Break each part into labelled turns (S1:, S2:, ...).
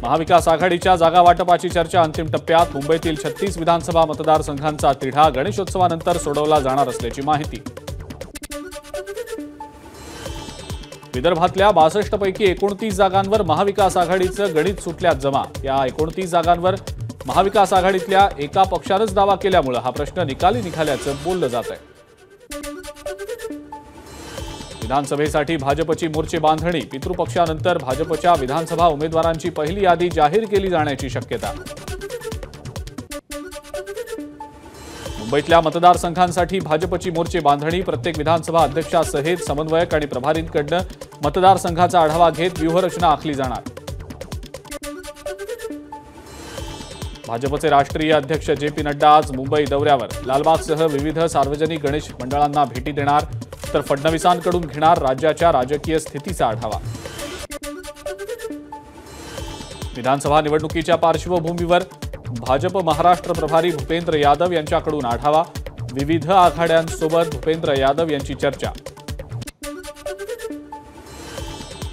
S1: महाविकास आघाडीच्या जागा वाटपाची चर्चा अंतिम टप्प्यात। मुंबईतील 36 विधानसभा मतदारसंघांचा तिढा गणेशोत्सवानंतर सोडवला जाणार असल्याची माहिती। विदर्भातल्या 62 पैकी 29 जागांवर महाविकास आघाडीचं गणित सुटल्यात जमा। या 29 जागांवर महाविकास आघाडीतल्या एका पक्षानंच दावा केल्यामुळे हा प्रश्न निकाली निघाल्याचं बोललं जात आहे। विधानसभेसाठी भाजपची मोर्चे बांधणी। पितृपक्षानंतर भाजपच्या विधानसभा उमेदवारांची पहिली यादी जाहीर केली जाण्याची शक्यता। मुंबईतल्या मतदारसंघांसाठी भाजपची मोर्चे बांधणी। प्रत्येक विधानसभा अध्यक्षासहित समन्वयक आणि प्रभारींकडून मतदारसंघाचा आढावा घेत व्यूहरचना आखली जाणार। भाजपचे राष्ट्रीय अध्यक्ष जे.पी. नड्डा आज मुंबई दौऱ्यावर। लालबागसह विविध सार्वजनिक गणेश मंडळांना भेटी देणार, तर फडणवीसांकडून घेणार राज्याच्या राजकीय स्थितीचा आढावा। विधानसभा निवडणुकीच्या पार्श्वभूमीवर भाजप महाराष्ट्र प्रभारी भूपेंद्र यादव यांच्याकडून आढावा। विविध आघाड्यांसोबत भूपेंद्र यादव यांची चर्चा।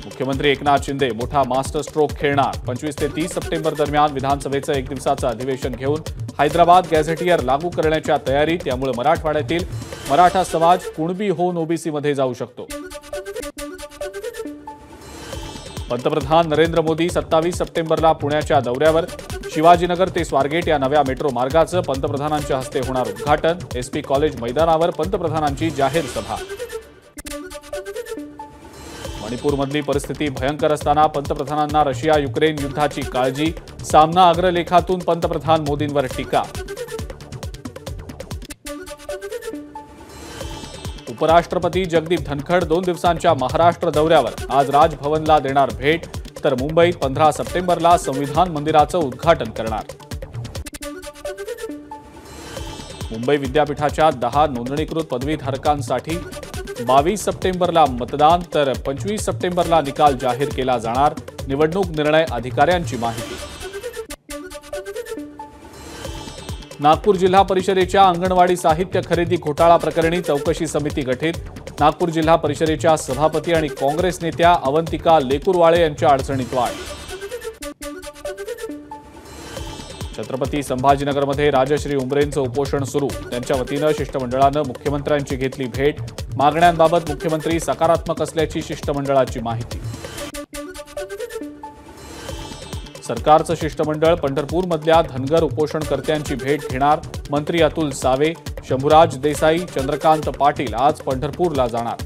S1: मुख्यमंत्री एकनाथ शिंदे मोठा मास्टर स्ट्रोक खेळणार। 25 ते 30 सप्टेंबर दरम्यान विधानसभेचं एक दिवसाचं अधिवेशन घेऊन हैदराबाद गॅझेटियर लागू करण्याच्या तयारीत। त्यामुळे मराठवाड्यातील मराठा समाज कुणबी होऊन ओबीसीमध्ये जाऊ शकतो। पंतप्रधान नरेंद्र मोदी 27 सप्टेंबरला पुण्याच्या दौऱ्यावर। शिवाजीनगर ते स्वारगेट या नव्या मेट्रो मार्गाचं पंतप्रधानांच्या हस्ते होणार उद्घाटन। एसपी कॉलेज मैदानावर पंतप्रधानांची जाहीर सभा। मणिपूरमधली परिस्थिती भयंकर असताना पंतप्रधानांना रशिया युक्रेन युद्धाची काळजी। सामना अग्रलेखातून पंतप्रधान मोदींवर टीका। उपराष्ट्रपती जगदीप धनखड 2 दिवसांच्या महाराष्ट्र दौऱ्यावर। आज राजभवनला देणार भेट, तर मुंबईत 15 सप्टेंबरला संविधान मंदिराचं उद्घाटन करणार। मुंबई विद्यापीठाच्या 10 नोंदणीकृत पदवीधारकांसाठी 22 सप्टेंबरला मतदान, तर 25 सप्टेंबरला निकाल जाहीर केला जाणार। निवडणूक निर्णय अधिकाऱ्यांची माहिती। नागपूर जिल्हा परिषदेच्या अंगणवाडी साहित्य खरेदी घोटाळा प्रकरणी चौकशी समिती गठीत। नागपूर जिल्हा परिषदेच्या सभापती आणि काँग्रेस नेत्या अवंतिका लेकुरवाळे यांच्या अडचणीत वाढ। छत्रपती संभाजीनगरमध्ये राजश्री उमरेंचं उपोषण सुरू। त्यांच्या वतीनं शिष्टमंडळानं मुख्यमंत्र्यांची घेतली भेट। मागण्यांबाबत मुख्यमंत्री सकारात्मक असल्याची शिष्टमंडळाची माहिती। सरकारचं शिष्टमंडळ पंढरपूरमधल्या धनगर उपोषणकर्त्यांची भेट घेणार। मंत्री अतुल सावे, शंभूराज देसाई, चंद्रकांत पाटील आज पंढरपूरला जाणार।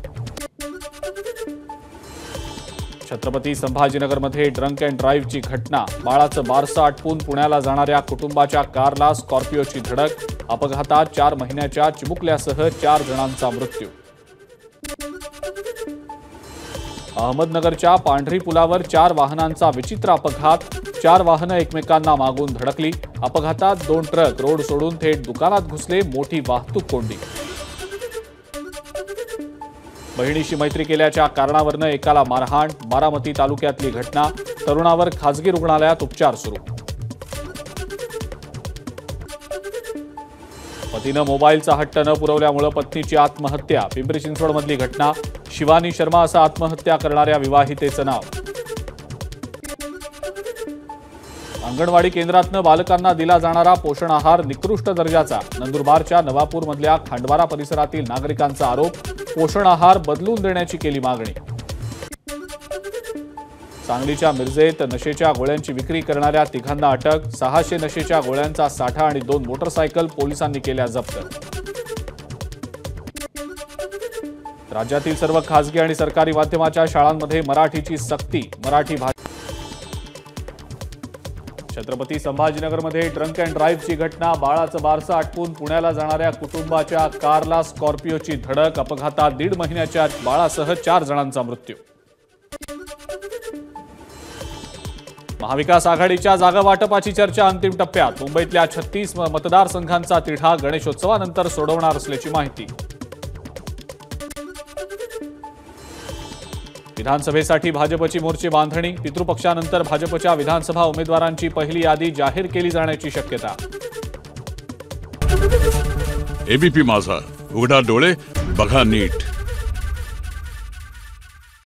S1: छत्रपती संभाजीनगरमध्ये ड्रंक अँड ड्राईव्हची घटना। बाळाचं बारसं आटपून पुण्याला जाणाऱ्या कुटुंबाच्या कारला स्कॉर्पिओची धडक। अपघातात 4 महिन्याच्या चिमुकल्यासह 4 जणांचा मृत्यू। अहमदनगरच्या पांढरी पुलावर 4 वाहनांचा विचित्र अपघात। 4 वाहनं एकमेकांना मागून धडकली। अपघातात 2 ट्रक रोड सोडून थेट दुकानात घुसले। मोठी वाहतूक कोंडी। बहिणीशी मैत्री केल्याच्या कारणावरून एकाला मारहाण। बारामती तालुक्यातली घटना। तरुणावर खासगी रुग्णालयात उपचार सुरू। पतीनं मोबाईलचा हट्ट न पुरवल्यामुळे पत्नीची आत्महत्या। पिंपरी चिंचवडमधली घटना। शिवानी शर्मा असं आत्महत्या करणाऱ्या विवाहितेचं नाव। अंगणवाडी केंद्रातनं बालकांना दिला जाणारा पोषण आहार निकृष्ट दर्जाचा। नंदुरबारच्या नवापूरमधल्या खांडबारा परिसरातील नागरिकांचा आरोप। पोषण आहार बदलून देण्याची केली मागणी। सांगलीच्या मिरजेत नशेच्या गोळ्यांची विक्री करणाऱ्या 3घांना अटक। 600 नशेच्या गोळ्यांचा साठा आणि 2 मोटरसायकल पोलिसांनी केल्या जप्त। राज्यातील सर्व खासगी आणि सरकारी माध्यमाच्या शाळांमध्ये मराठीची सक्ती। मराठी भाषा। छत्रपती संभाजीनगरमध्ये ड्रंक अँड ड्राईव्हची घटना। बाळाचं बारसं आटपून पुण्याला जाणाऱ्या कुटुंबाच्या कारला स्कॉर्पिओची धडक। अपघातात 1.5 महिन्याच्या बाळासह 4 जणांचा मृत्यू। महाविकास आघाडीच्या जागा वाटपाची चर्चा अंतिम टप्प्यात। मुंबईतल्या 36 मतदारसंघांचा तिढा गणेशोत्सवानंतर सोडवणार असल्याची माहिती। विधानसभेसाठी भाजपची मोर्चे बांधणी। पितृपक्षानंतर भाजपच्या विधानसभा उमेदवारांची पहिली यादी जाहीर केली जाण्याची शक्यता।
S2: एबीपी माझा, उघडा डोळे बघा नीट।